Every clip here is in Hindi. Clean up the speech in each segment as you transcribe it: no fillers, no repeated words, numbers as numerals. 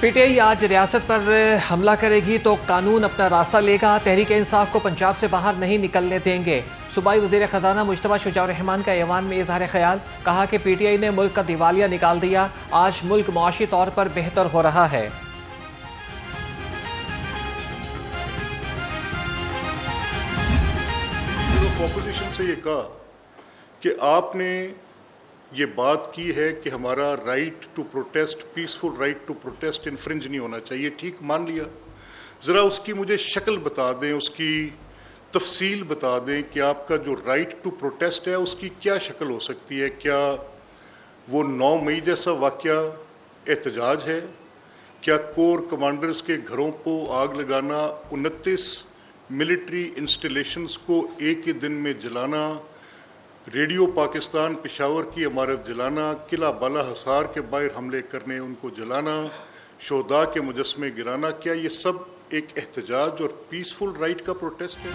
पीटीआई आज रियासत पर हमला करेगी तो कानून अपना रास्ता लेगा। तहरीक इंसाफ को पंजाब से बाहर नहीं निकलने देंगे। सूबाई वज़ीर ख़जाना मुश्तबा शुजाउर रहमान का ऐवान में इज़हार ख्याल। कहा कि पीटीआई ने मुल्क का दिवालिया निकाल दिया। आज मुल्क मुआशी तौर पर बेहतर हो रहा है। ऑपोजिशन से ये कहा कि आपने ये बात की है कि हमारा right to protest, peaceful right to protest infringe नहीं होना चाहिए। ठीक, मान लिया। ज़रा उसकी मुझे शक्ल बता दें, उसकी तफसील बता दें कि आपका जो राइट टू प्रोटेस्ट है उसकी क्या शक्ल हो सकती है। क्या वो 9 मई जैसा वाक़या एहतजाज है? क्या कोर कमांडर्स के घरों को आग लगाना, 29 मिलिट्री इंस्टॉलेशंस को एक ही दिन में जलाना, रेडियो पाकिस्तान पेशावर की इमारत जलाना, किला बाला हसार के बाहर हमले करने, उनको जलाना, शोहदा के मुजस्मे गिराना, क्या ये सब एक एहतजाज और पीसफुल राइट का प्रोटेस्ट है?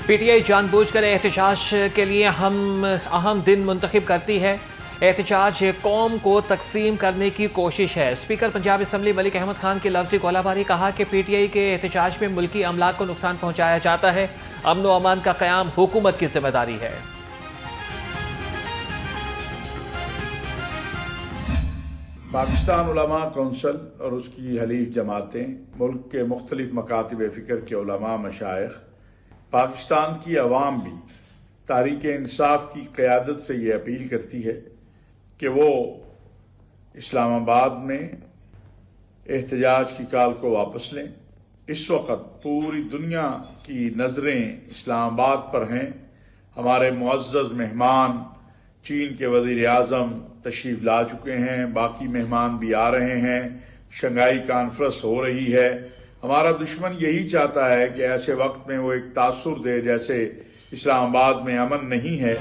पीटीआई जानबूझकर एहतजाज के लिए हम अहम दिन मुंतखब करती है। एहतजाज कौम को तकसीम करने की कोशिश है। स्पीकर पंजाब असम्बली मलिक अहमद खान की लफ्ज़ी गोलाबारी। कहा कि पीटीआई के एहतजाज में मुल्की अमलाक को नुकसान पहुंचाया जाता है। अमन व अमान का क़याम हुकूमत की जिम्मेदारी है। पाकिस्तान उलमा कौंसल और उसकी हलीफ जमातें, मुल्क के मुख्तलिफ मकातिब फ़िक्र के उलमा, मशाइख, पाकिस्तान की अवाम भी तहरीक इंसाफ की क़यादत से ये अपील करती है कि वो इस्लामाबाद में एहतजाज की कॉल को वापस लें। इस वक्त पूरी दुनिया की नज़रें इस्लामाबाद पर हैं। हमारे मुअज़्ज़ज़ मेहमान चीन के वज़ीर आज़म तशरीफ़ ला चुके हैं, बाकी मेहमान भी आ रहे हैं, शंघाई कॉन्फ्रेंस हो रही है। हमारा दुश्मन यही चाहता है कि ऐसे वक्त में वो एक तासुर दे जैसे इस्लामाबाद में अमन नहीं है।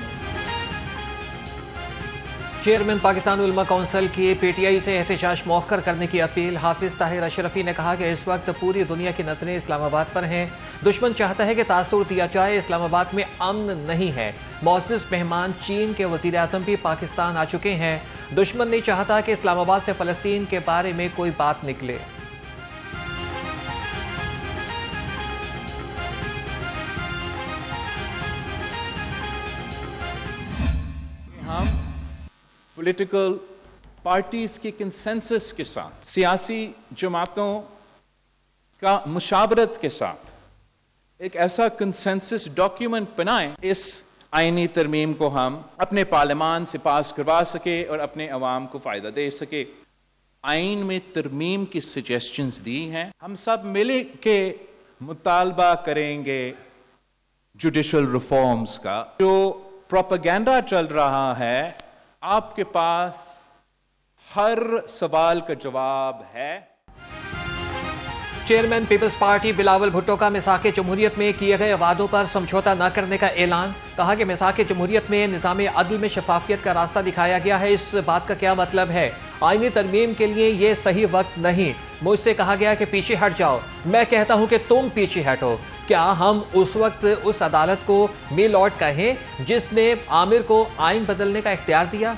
चेयरमैन पाकिस्तान उलमा कौंसिल की पीटीआई से एहतजाज मौखर करने की अपील। हाफिज ताहिर अशरफी ने कहा कि इस वक्त पूरी दुनिया की नजरें इस्लामाबाद पर हैं। दुश्मन चाहता है कि तासुर दिया जाए। इस्लामाबाद में अमन नहीं है। मौजूद मेहमान चीन के वज़ीर आज़म भी पाकिस्तान आ चुके हैं। दुश्मन नहीं चाहता कि इस्लामाबाद से फ़लस्तीन के बारे में कोई बात निकले। पॉलिटिकल पार्टीज के कंसेंसस के साथ, सियासी जमातों का मुशावरत के साथ एक ऐसा कंसेंसस डॉक्यूमेंट बनाएं, इस आईनी तरमीम को हम अपने पार्लियामान से पास करवा सके और अपने अवाम को फ़ायदा दे सके। आइन में तरमीम की सजेशंस दी हैं। हम सब मिल के मुतालबा करेंगे जुडिशल रिफॉर्म्स का। जो प्रोपेगेंडा चल रहा है, आपके पास हर सवाल का जवाब है। Chairman People's Party Bilawal Bhutto का मिसाक़े जमहूरियत में किए गए वादों पर समझौता न करने का ऐलान। कहा कि मिसाक़े जमहूरियत में निज़ाम अदल में शफाफियत का रास्ता दिखाया गया है। इस बात का क्या मतलब है? आईनी तरमीम के लिए ये सही वक्त नहीं। मुझसे कहा गया कि पीछे हट जाओ, मैं कहता हूं कि तुम पीछे हटो। क्या हम उस वक्त उस अदालत को मे लॉर्ड कहें जिसने आमिर को आइन बदलने का इख्तियार दिया?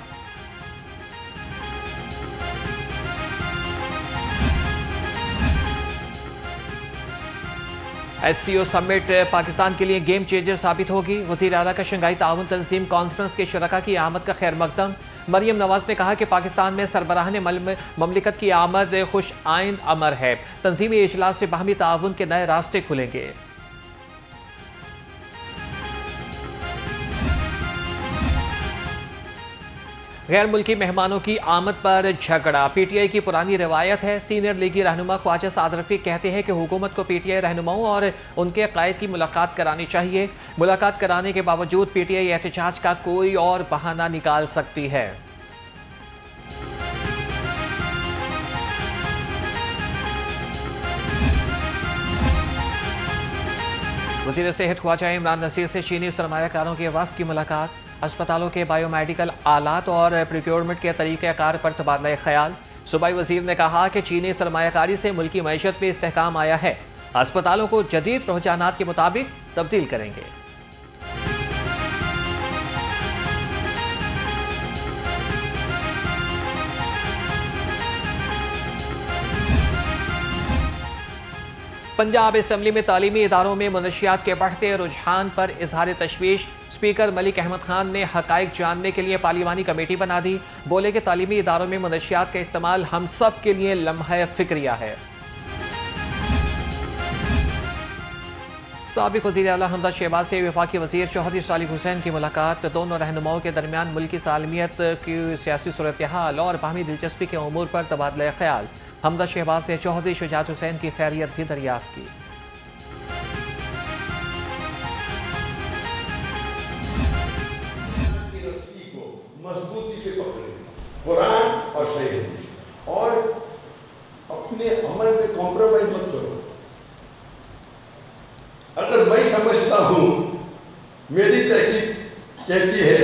SCO समिट पाकिस्तान के लिए गेम चेंजर साबित होगी। वज़ीर आला का शंघाई ताउन तंजीम कॉन्फ्रेंस के शुरका की आमद का खैर मकदम। मरियम नवाज ने कहा कि पाकिस्तान में सरबराहने ममलिकत की आमद खुश आइंद अमर है। तंजीमी इजलास से बाहमी ताउन के नए रास्ते खुलेंगे। गैर मुल्की मेहमानों की आमद पर झगड़ा। पीटीआई की पुरानी रिवायत है। सीनियर लीगी रहनुमा ख्वाजा साद रफीक कहते हैं कि हुकूमत को पीटीआई रहनुमाओं और उनके कायद की मुलाकात करानी चाहिए। मुलाकात कराने के बावजूद पीटीआई एहतजाज का कोई और बहाना निकाल सकती है। वज़ीर सेहत ख्वाजा इमरान नसीर से चीनी सरमायाकारों के वफ़द की मुलाकात। अस्पतालों के बायोमेडिकल आलात और प्रोक्योरमेंट के तरीक़ाकार पर तबादला ख्याल। सूबाई वज़ीर ने कहा कि चीनी सरमायाकारी से मुल्की मईशत में इस्तेहकाम आया है। अस्पतालों को जदीद रुझानात के मुताबिक तब्दील करेंगे। पंजाब असम्बली में तालीमी इदारों में मनशियात के बढ़ते रुझान पर इजहार तशवीश। स्पीकर मलिक अहमद खान ने हकाइक जानने के लिए पार्लिमानी कमेटी बना दी। बोले कि तालीमी इदारों में मनशियात का इस्तेमाल हम सब के लिए लम्हा फिक्रिया है। साबिक वज़ीर आला हमजा शहबाज से वफाकी वज़ीर चौधरी सालिक हुसैन की मुलाकात। दोनों रहनुमाओं के दरमियान मुल्की सालमियत की सियासी सूरत हाल और बाहमी दिलचस्पी के अमूर पर तबादला ख्याल। हमजा शहबाज ने चौधरी शुजात हुसैन की खैरियत भी दरियाफ्त की। मजबूती से पकड़े कुरान और सही हदीस और अपने अमल में कॉम्प्रोमाइज मत करो। अगर मैं समझता हूँ, मेरी तहकीक कहती है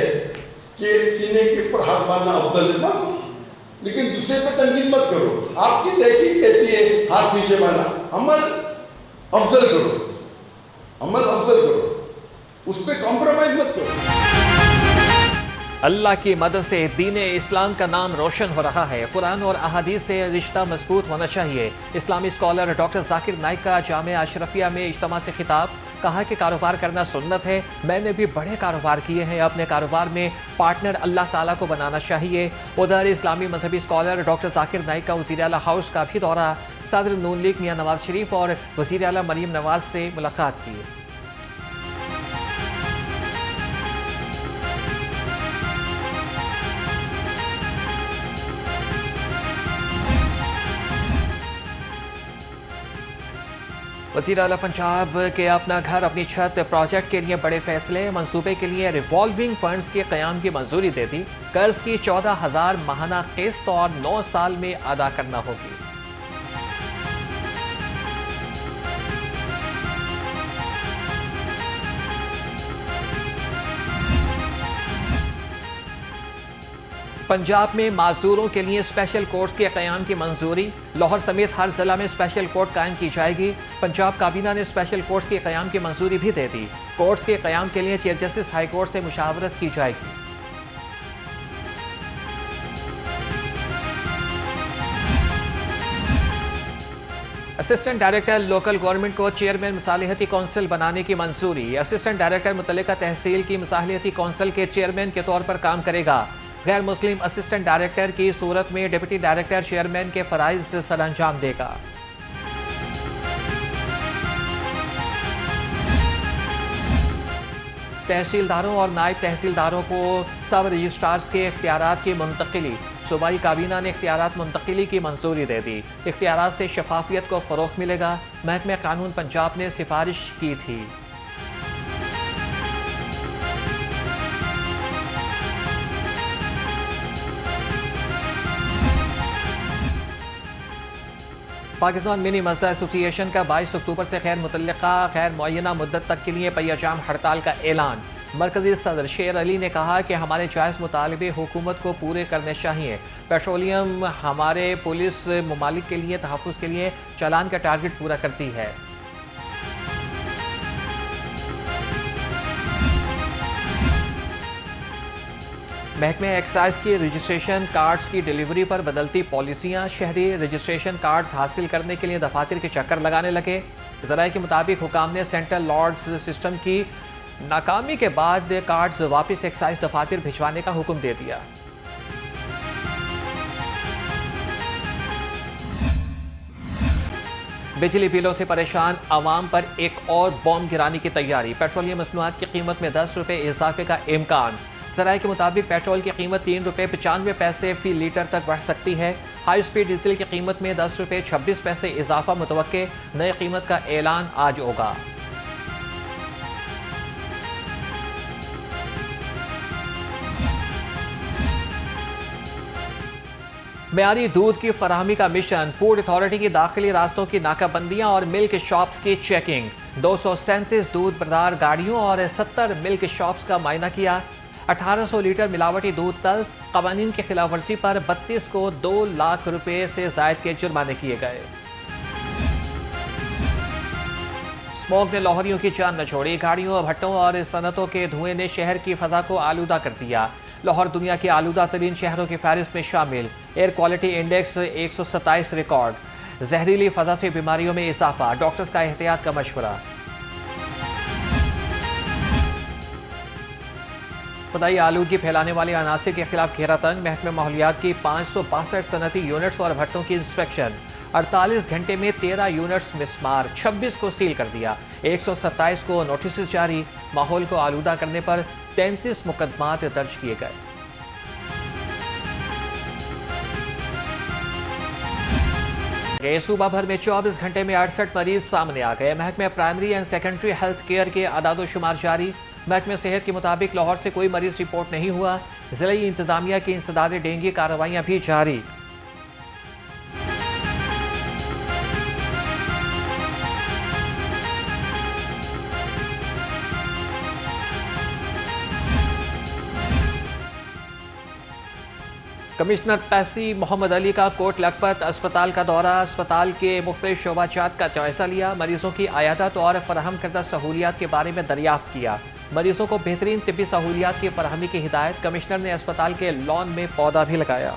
कि सीने के ऊपर हाथ मारना अफजल है, मानो, लेकिन दूसरे पे तनकीद मत करो। आपकी तहकीक कहती है हाथ नीचे मारना, अमल अफजल करो, अमल अफजल करो, उस पर कॉम्प्रोमाइज मत करो। अल्लाह की मदद से दीन इस्लाम का नाम रोशन हो रहा है। कुरान और अहादीस से रिश्ता मजबूत होना चाहिए। इस्लामी स्कॉलर डॉक्टर जाकिर नाइक का जामिया अशरफिया में इज्तिमा से खिताब। कहा कि कारोबार करना सुन्नत है, मैंने भी बड़े कारोबार किए हैं, अपने कारोबार में पार्टनर अल्लाह ताला को बनाना चाहिए। उधर इस्लामी मजहबी स्कॉलर डॉक्टर जाकिर नाइक का वज़ीर आला हाउस का भी दौरा। सदर नून लीग मियां नवाज शरीफ और वज़ीर आला मरीम नवाज से मुलाकात की। वज़ीर आला पंजाब के अपना घर अपनी छत प्रोजेक्ट के लिए बड़े फैसले। मंसूबे के लिए रिवॉल्विंग फंड्स के क़याम की मंजूरी दे दी। कर्ज की 14,000 माहाना किस्त और 9 साल में अदा करना होगी। पंजाब में माजूरों के लिए स्पेशल कोर्ट्स के क़याम की मंजूरी। लाहौर समेत हर जिला में स्पेशल कोर्ट कायम की जाएगी। पंजाब काबीना ने स्पेशल कोर्ट्स के क़याम की मंजूरी भी दे दी। कोर्ट्स के क़याम के लिए चीफ जस्टिस हाई कोर्ट से मुशावरत की जाएगी। असिस्टेंट डायरेक्टर लोकल गवर्नमेंट को चेयरमैन मसालिहती कौंसिल बनाने की मंजूरी। असिस्टेंट डायरेक्टर मुतल्लिका तहसील की मसालिहती कौंसिल के चेयरमैन के तौर पर काम करेगा। गैर मुस्लिम असिस्टेंट डायरेक्टर की सूरत में डिप्टी डायरेक्टर चेयरमैन के फराइज से सरअंजाम देगा। तहसीलदारों और नायब तहसीलदारों को सब रजिस्ट्रार्स के इख्तियारात की मुंतकिली। सूबाई काबीना ने इख्तियारात मुंतकिली की मंजूरी दे दी। इख्तियारात से शफाफियत को फ़रोग़ मिलेगा। महकमा कानून पंजाब ने सिफारिश की थी। पाकिस्तान मिनी मजदा एसोसिएशन का 22 अक्टूबर से गैर मुतल्लिका गैर मुअय्यना मुद्दत तक के लिए पैजाम हड़ताल का ऐलान। मरकजी सदर शेर अली ने कहा कि हमारे जायज़ मुतालबे हुकूमत को पूरे करने चाहिए। पेट्रोलियम हमारे पुलिस ममालिक के लिए तहफ़्फ़ुज़ के लिए चालान का टारगेट पूरा करती है। महकमे एक्साइज की रजिस्ट्रेशन कार्ड्स की डिलीवरी पर बदलती पॉलिसियां। शहरी रजिस्ट्रेशन कार्ड्स हासिल करने के लिए दफातर के चक्कर लगाने लगे। ज़राए के मुताबिक हुकाम ने सेंट्रल लॉर्ड्स सिस्टम की नाकामी के बाद कार्ड्स वापस एक्साइज दफातर भिजवाने का हुक्म दे दिया। बिजली बिलों से परेशान आवाम पर एक और बॉम्ब गिराने की तैयारी। पेट्रोलियम मसनूआत की कीमत में 10 रुपये इजाफे का इम्कान। ज़राए के मुताबिक पेट्रोल की कीमत 3 रुपये 95 पैसे फी लीटर तक बढ़ सकती है। हाई स्पीड डीजल की कीमत में 10 रुपये 26 पैसे इजाफा मुतवक्के। नई कीमत का ऐलान आज होगा। मेयारी दूध की फराहमी का मिशन। फूड अथॉरिटी की दाखिली रास्तों की नाकाबंदियां और मिल्क शॉप्स की चेकिंग। 237 दूध बरदार गाड़ियों और 70 मिल्क शॉप्स का मायना किया। 1800 लीटर मिलावटी दूध तल्फ। कवानीन की खिलाफ वर्जी पर 32 को 2 लाख रुपए से जायद के जुर्माने किए गए। स्मोक ने लाहौरियों की जान न छोड़ी। गाड़ियों, भट्टों और सनतों के धुएं ने शहर की फजा को आलूदा कर दिया। लाहौर दुनिया के आलूदा तरीन शहरों की फहरिस्त में शामिल। Air quality index 127 record. जहरीली फजा से बीमारियों में इजाफा, डॉक्टर्स का एहतियात का मशवरा। खुदाई आलूगी फैलाने वाले अनासर के खिलाफ घेरा तंग, महकमे माहौलियात की 562 सनती यूनिट्स और भट्टों की इंस्पेक्शन। 48 घंटे में 13 यूनिट्स मिसमार, 26 को सील कर दिया, 127 को नोटिस जारी। माहौल को आलूदा करने पर 33 मुकदमात दर्ज किए गए। सूबा भर में 24 घंटे में 68 मरीज सामने आ गए। महकमे primary and secondary health care के अदादोशुमार जारी। महकमे सेहत के मुताबिक लाहौर से कोई मरीज रिपोर्ट नहीं हुआ। जिले इंतजामिया की इंसदाद डेंगू कार्रवाइयां भी जारी। कमिश्नर पैसी मोहम्मद अली का कोट लखपत अस्पताल का दौरा, अस्पताल के मुख्तलिफ शोबाजात का जायजा लिया, मरीजों की आयादत और फराहम करदा सहूलियात के बारे में दरियाफ्त किया। मरीजों को बेहतरीन तिब्बी सहूलियात की फराहमी की हिदायत। कमिश्नर ने अस्पताल के लॉन में पौधा भी लगाया।